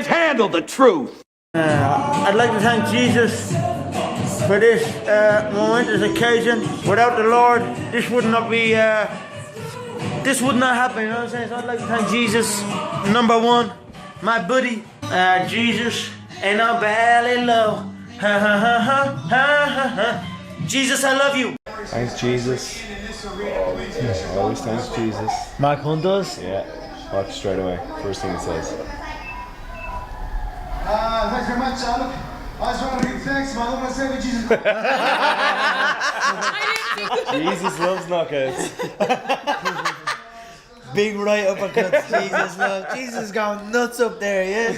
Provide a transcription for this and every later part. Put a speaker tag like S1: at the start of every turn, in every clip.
S1: guys handle the truth?
S2: I'd like to thank Jesus for this momentous occasion. Without the Lord, this would not be, this would not happen, you know what I'm saying? So I'd like to thank Jesus, number one, my buddy, Jesus, and I'm barely low. Ha ha ha ha ha ha. Jesus, I love you.
S3: Thanks, Jesus. Always thanks, Jesus.
S2: Mark Hunters?
S3: Yeah, watch straight away. First thing it says.
S4: Thanks very much, Charlotte. I just want to give thanks, man. I'm going to say to Jesus.
S3: Jesus loves knockouts.
S2: Big right uppercuts, Jesus, love. Jesus going nuts up there, yeah?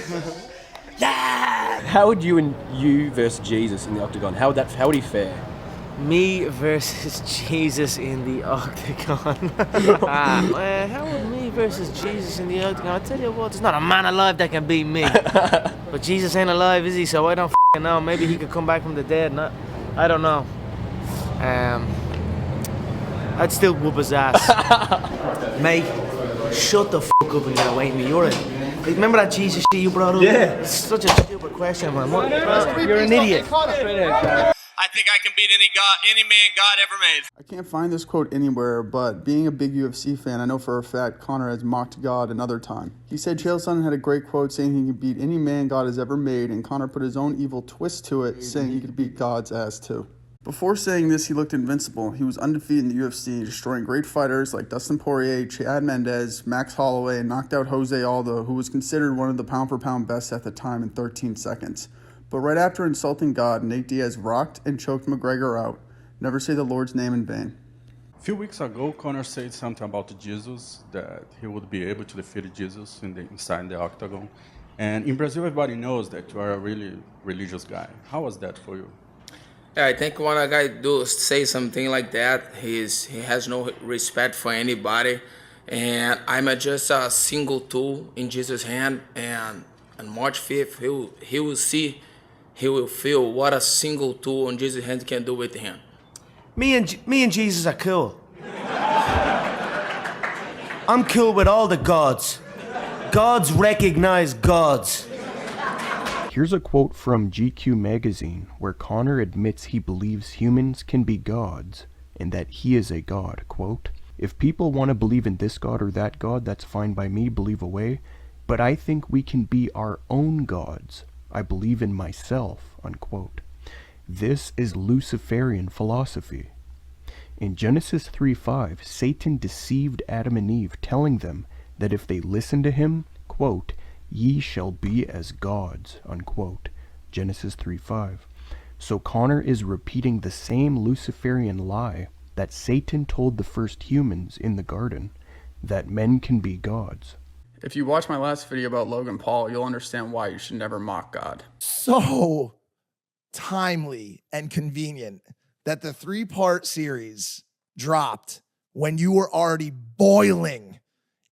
S2: Yeah!
S5: How would you versus Jesus in the octagon? How would he fare?
S2: Me versus Jesus in the octagon. Man, how would me versus Jesus in the octagon? I tell you what, there's not a man alive that can beat me. But Jesus ain't alive, is he? So I don't know. Maybe he could come back from the dead. I don't know. I'd still whoop his ass. Mate, shut the up and get away from me. Remember that Jesus shit you brought up?
S3: Yeah.
S2: It's such a stupid question, man. You're an idiot.
S6: I think I can beat any man God ever made.
S7: I can't find this quote anywhere, but being a big UFC fan, I know for a fact Conor has mocked God another time. He said Chael Sonnen had a great quote saying he could beat any man God has ever made, and Conor put his own evil twist to it, saying he could beat God's ass too. Before saying this, he looked invincible. He was undefeated in the UFC, destroying great fighters like Dustin Poirier, Chad Mendes, Max Holloway, and knocked out Jose Aldo, who was considered one of the pound-for-pound best at the time in 13 seconds. But right after insulting God, Nate Diaz rocked and choked McGregor out. Never say the Lord's name in vain.
S8: A few weeks ago, Conor said something about Jesus, that he would be able to defeat Jesus inside the octagon. And in Brazil, everybody knows that you are a really religious guy. How was that for you?
S9: Yeah, I think when a guy say something like that, he has no respect for anybody. And I'm just a single tool in Jesus' hand. And on March 5th, he will feel what a single tool in Jesus' hand can do with him.
S2: Me and Jesus are cool. I'm cool with all the gods. Gods recognize gods.
S10: Here's a quote from GQ magazine where Conor admits he believes humans can be gods and that he is a god. Quote, "If people want to believe in this god or that god, that's fine by me, believe away. But I think we can be our own gods. I believe in myself." Unquote. This is Luciferian philosophy. In Genesis 3:5, Satan deceived Adam and Eve, telling them that if they listen to him, quote, "ye shall be as gods," unquote. Genesis 3:5. So Conor is repeating the same Luciferian lie that Satan told the first humans in the garden, that men can be gods.
S11: If you watch my last video about Logan Paul, you'll understand why you should never mock God.
S12: So timely and convenient that the 3-part series dropped when you were already boiling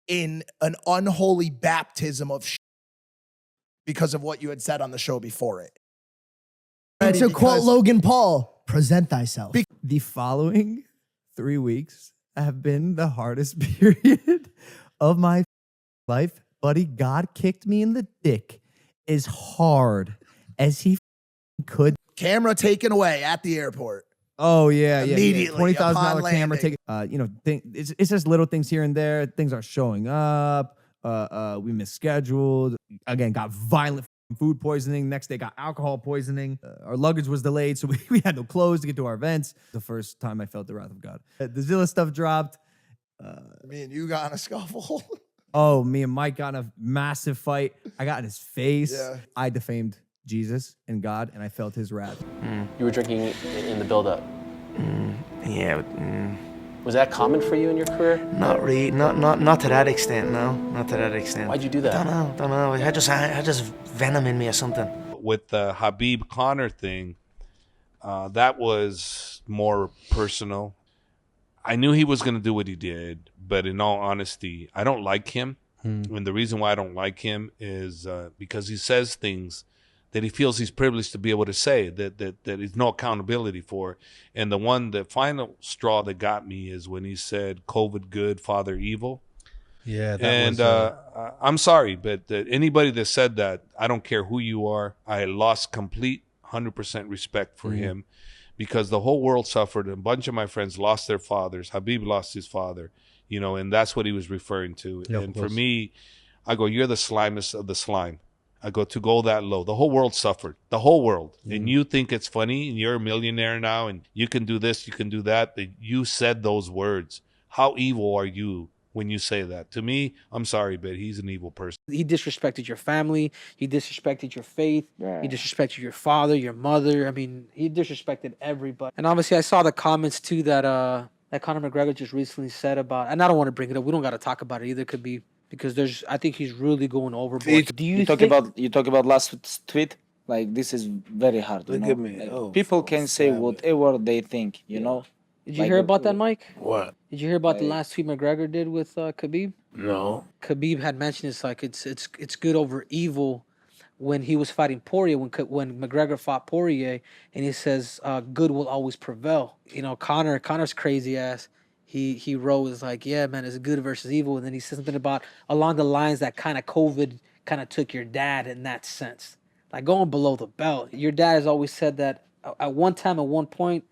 S12: in an unholy baptism of because of what you had said on the show before it.
S13: And to quote Logan Paul, present thyself.
S14: The following 3 weeks have been the hardest period of my life. Buddy, God kicked me in the dick as hard as he could.
S12: Camera taken away at the airport.
S14: Oh, yeah.
S12: Immediately.
S14: $20,000 camera taken. It's just little things here and there. Things aren't showing up. We misscheduled. Again, got violent food poisoning. Next day, got alcohol poisoning. Our luggage was delayed, so we had no clothes to get to our events. The first time I felt the wrath of God. The Zilla stuff dropped.
S12: Me and you got in a scuffle.
S14: Oh, me and Mike got in a massive fight. I got in his face.
S12: Yeah.
S14: I defamed Jesus and God, and I felt his wrath.
S5: You were drinking in the build-up.
S2: Yeah.
S5: Was that common for you in your career?
S2: Not really. Not to that extent. No, not to that extent.
S5: Why'd you do that?
S2: Don't know. I had just venom in me or something.
S15: With the Habib Conor thing, that was more personal. I knew he was going to do what he did, but in all honesty, I don't like him. And the reason why I don't like him is because he says things that he feels he's privileged to be able to say, that he's no accountability for. And the final straw that got me is when he said, "COVID good, Father evil."
S16: Yeah,
S15: that I'm sorry, but anybody that said that, I don't care who you are. I lost complete 100% respect for him, because the whole world suffered. A bunch of my friends lost their fathers. Habib lost his father, and that's what he was referring to.
S1: Yeah,
S15: and for me, I go, you're the slimest of the slime. I go, to go that low. The whole world suffered. The whole world. And you think it's funny, and you're a millionaire now, and you can do this, you can do that. But you said those words. How evil are you when you say that? To me, I'm sorry, but he's an evil person.
S16: He disrespected your family. He disrespected your faith. He disrespected your father, your mother. I mean, he disrespected everybody. And obviously, I saw the comments too that that Conor McGregor just recently said about. And I don't want to bring it up. We don't got to talk about it either. Could be because I think he's really going overboard. Do
S17: you talk about last tweet? Like, this is very hard.
S1: Look at me.
S17: Like, people can say whatever they think. You know.
S16: Did you hear about that, Mike?
S1: What?
S16: Did you hear about the last tweet McGregor did with Khabib?
S1: No.
S16: Khabib had mentioned it's good over evil when he was fighting Poirier, when McGregor fought Poirier, and he says good will always prevail. Conor's crazy ass. He wrote was like, yeah, man, it's good versus evil, and then he said something about along the lines that kind of COVID kind of took your dad in that sense, like going below the belt. Your dad has always said that at one time, at one point,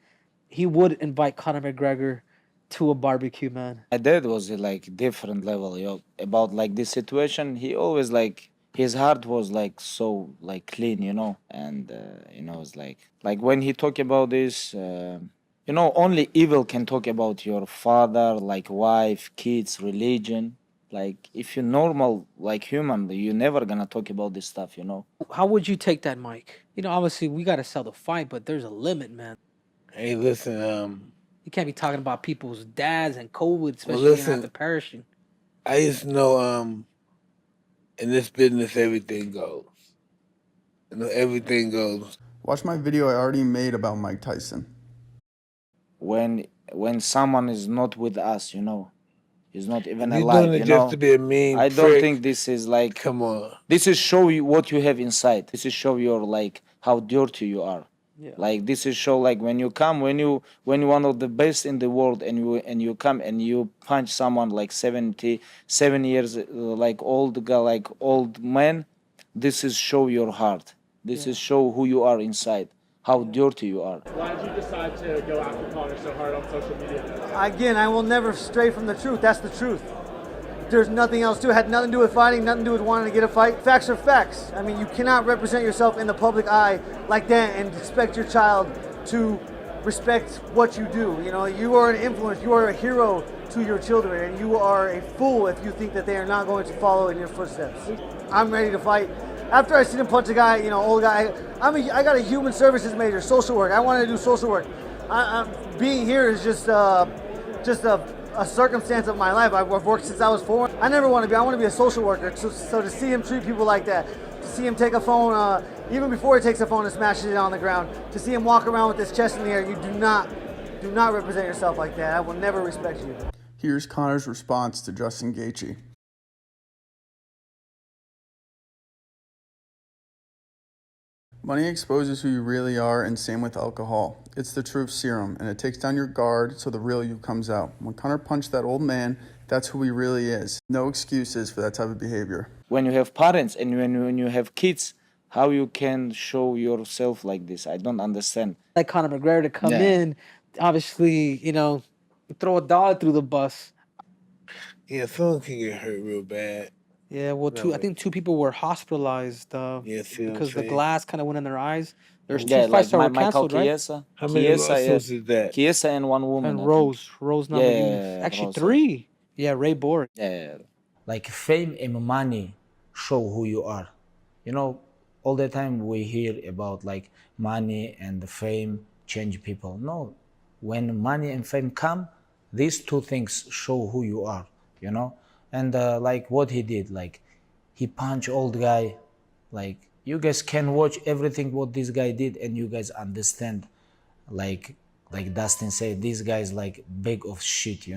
S16: he would invite Conor McGregor to a barbecue, man.
S17: My dad was like different level, about like this situation. He always like his heart was like so like clean, and it's like when he talk about this, only evil can talk about your father, like wife, kids, religion. Like if you're normal, like human, you're never gonna talk about this stuff,
S16: How would you take that, Mike? Obviously we gotta sell the fight, but there's a limit, man.
S1: Hey, listen,
S16: you can't be talking about people's dads and COVID, especially after perishing.
S1: I just know, in this business, everything goes. Everything goes.
S7: Watch my video I already made about Mike Tyson.
S17: When someone is not with us, he's not even
S1: You're
S17: alive.
S1: doing it just to be a mean
S17: I don't
S1: prick.
S17: think this is like.
S1: Come on.
S17: This is show you what you have inside. This is show your like how dirty you are.
S16: Yeah.
S17: Like this is show like when you come when you one of the best in the world and you come and you punch someone like 77 years like old guy, like old man. This is show your heart. This is show who you are inside, how dirty you are.
S18: Why did you decide to go after Conor so hard on social media?
S2: Again, I will never stray from the truth. That's the truth. There's nothing else to it. Had nothing to do with fighting, nothing to do with wanting to get a fight. Facts are facts. I mean, you cannot represent yourself in the public eye like that and expect your child to respect what you do. You are an influence. You are a hero to your children, and you are a fool if you think that they are not going to follow in your footsteps. I'm ready to fight. After I seen him punch a guy, old guy, I got a human services major, social work. I wanted to do social work. Being here is just a circumstance of my life. I've worked since I was 4. I want to be a social worker. So to see him treat people like that, to see him take a phone, even before he takes a phone and smashes it on the ground, to see him walk around with his chest in the air, you do not represent yourself like that. I will never respect you.
S7: Here's Conor's response to Justin Gaethje. Money exposes who you really are, and same with alcohol. It's the truth serum, and it takes down your guard so the real you comes out. When Conor punched that old man, that's who he really is. No excuses for that type of behavior.
S17: When you have parents and when you have kids, how you can show yourself like this? I don't understand.
S16: Like Conor McGregor to come in, obviously, throw a dog through the bus.
S1: Yeah, someone can get hurt real bad.
S16: Yeah, well, I think 2 people were hospitalized because the glass kind of went in their eyes. There's 2 fights that were canceled, right?
S17: Chiesa.
S1: How many lawsuits is that?
S17: Chiesa and one woman.
S16: And Rose nominated. Actually,
S17: Rose.
S16: 3. Yeah, Ray Borg.
S17: Yeah.
S19: Like fame and money show who you are. All the time we hear about like money and the fame change people. No, when money and fame come, these 2 things show who you are, And like what he did, like he punched old guy. Like you guys can watch everything what this guy did and you guys understand. Like Dustin said, this guy is like big of shit,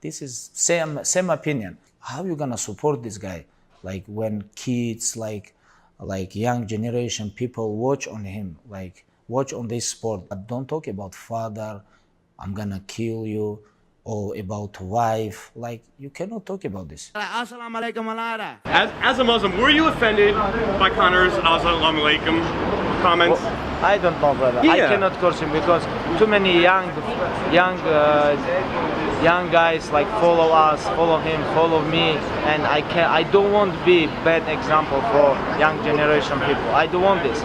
S19: This is same opinion. How you gonna support this guy? Like when kids, like young generation people watch on him, like watch on this sport. But don't talk about father, I'm gonna kill you. or about wife. Like, you cannot talk about this.
S20: As a Muslim, were you offended by Conor's Assalamu alaikum comments?
S17: I don't know, brother.
S20: Yeah.
S17: I cannot curse him because too many young guys like follow us, follow him, follow me, and I don't want to be bad example for young generation people. I don't want this.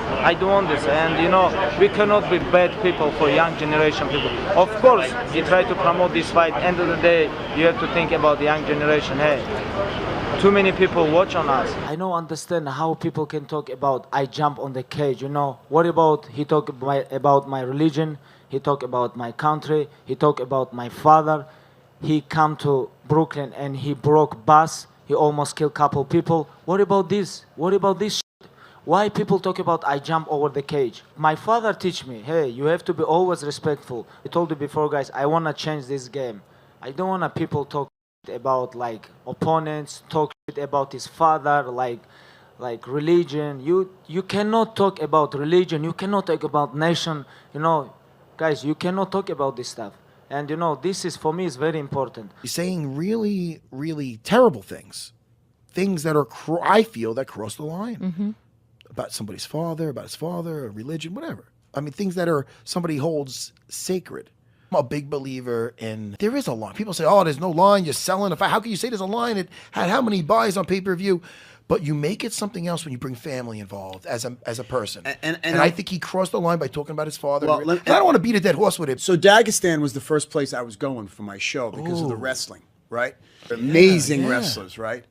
S17: And you know, we cannot be bad people for young generation people. Of course, we try to promote this fight. End of the day, you have to think about the young generation. Hey, too many people watch on us. I don't understand how people can talk about I jump on the cage, you know. What about he talk about my religion, he talk about my country, he talk about my father. He come to Brooklyn and he broke bus, he almost killed couple people. What about this? What about this shit? Why people talk about I jump over the cage? My father teach me, hey, you have to be always respectful. I told you before, guys, I want to change this game. I don't want people talk about like opponents, talk shit about his father, like religion. You cannot talk about religion, you cannot talk about nation, you know, guys, you cannot talk about this stuff. And you know, this is for me is very important.
S21: He's saying really, really terrible things that are I feel that cross the line about somebody's father, about his father, religion, whatever. I mean, things that are somebody holds sacred. I'm a big believer in there is a line. People say, oh, there's no line, you're selling a fight. How can you say there's a line? It had how many buys on pay-per-view? But you make it something else when you bring family involved as a person. And I think he crossed the line by talking about his father.
S22: Well,
S21: and I don't want to beat a dead horse with it.
S22: So Dagestan was the first place I was going for my show because of the wrestling, right? Amazing wrestlers, right?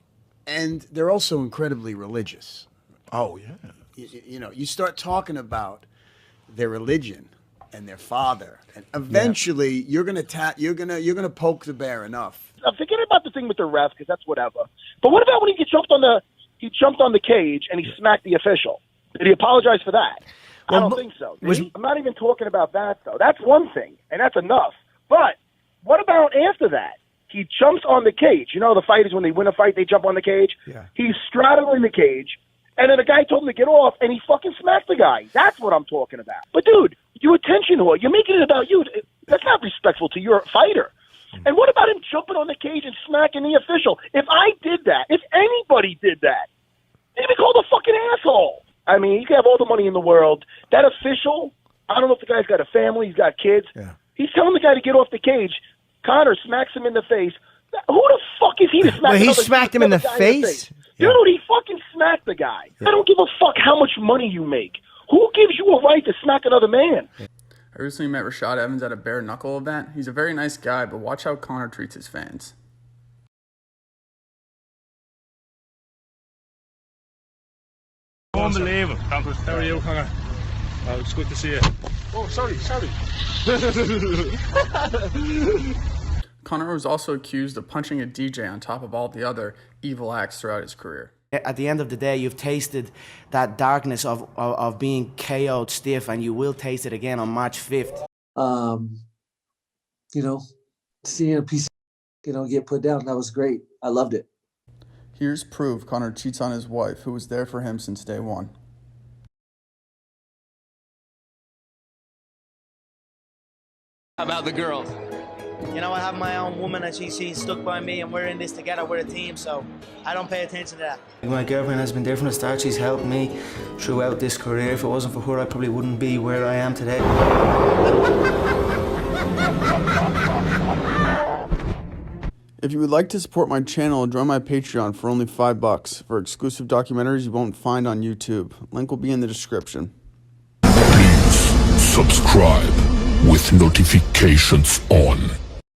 S22: And they're also incredibly religious.
S21: Oh, yeah.
S22: You know, you start talking about their religion and their father, and eventually you're gonna poke the bear enough.
S23: Forget about the thing with the ref because that's whatever. But what about when he jumped on the cage and he smacked the official? Did he apologize for that? I don't think so. I'm not even talking about that though. That's one thing, and that's enough. But what about after that? He jumps on the cage. You know, the fighters when they win a fight, they jump on the cage. Yeah. He's straddling the cage, and then the guy told him to get off, and he fucking smacked the guy. That's what I'm talking about. But dude, you attention whore. You're making it about you. That's not respectful to your fighter. And what about him jumping on the cage and smacking the official? If I did that, if anybody did that, they'd be called a fucking asshole. I mean, you can have all the money in the world. That official, I don't know if the guy's got a family, he's got kids. Yeah. He's telling the guy to get off the cage. Conor smacks him in the face. Who the fuck is he to smack
S24: he smacked him in the face?
S23: Yeah. Dude, he fucking smacked the guy. Yeah. I don't give a fuck how much money you make. Who gives you a right to smack another man?
S11: I recently met Rashad Evans at a bare knuckle event. He's a very nice guy, but watch how Conor treats his fans.
S25: Unbelievable. How are you, Conor? Oh, it's good to see you. Oh, sorry.
S11: Conor was also accused of punching a DJ on top of all the other evil acts throughout his career.
S24: At the end of the day, you've tasted that darkness of being KO'd stiff, and you will taste it again on March 5th.
S26: You know, seeing a piece of, get put down, that was great. I loved it.
S7: Here's proof Conor cheats on his wife, who was there for him since day one.
S27: How about the girls?
S28: You know, I have my own woman and she's stuck by me and we're in this together, we're a team, so I don't pay attention to that.
S24: My girlfriend has been there from the start. She's helped me throughout this career. If it wasn't for her, I probably wouldn't be where I am today.
S7: If you would like to support my channel, join my Patreon for only $5 for exclusive documentaries you won't find on YouTube. Link will be in the description.
S29: Please subscribe with notifications on.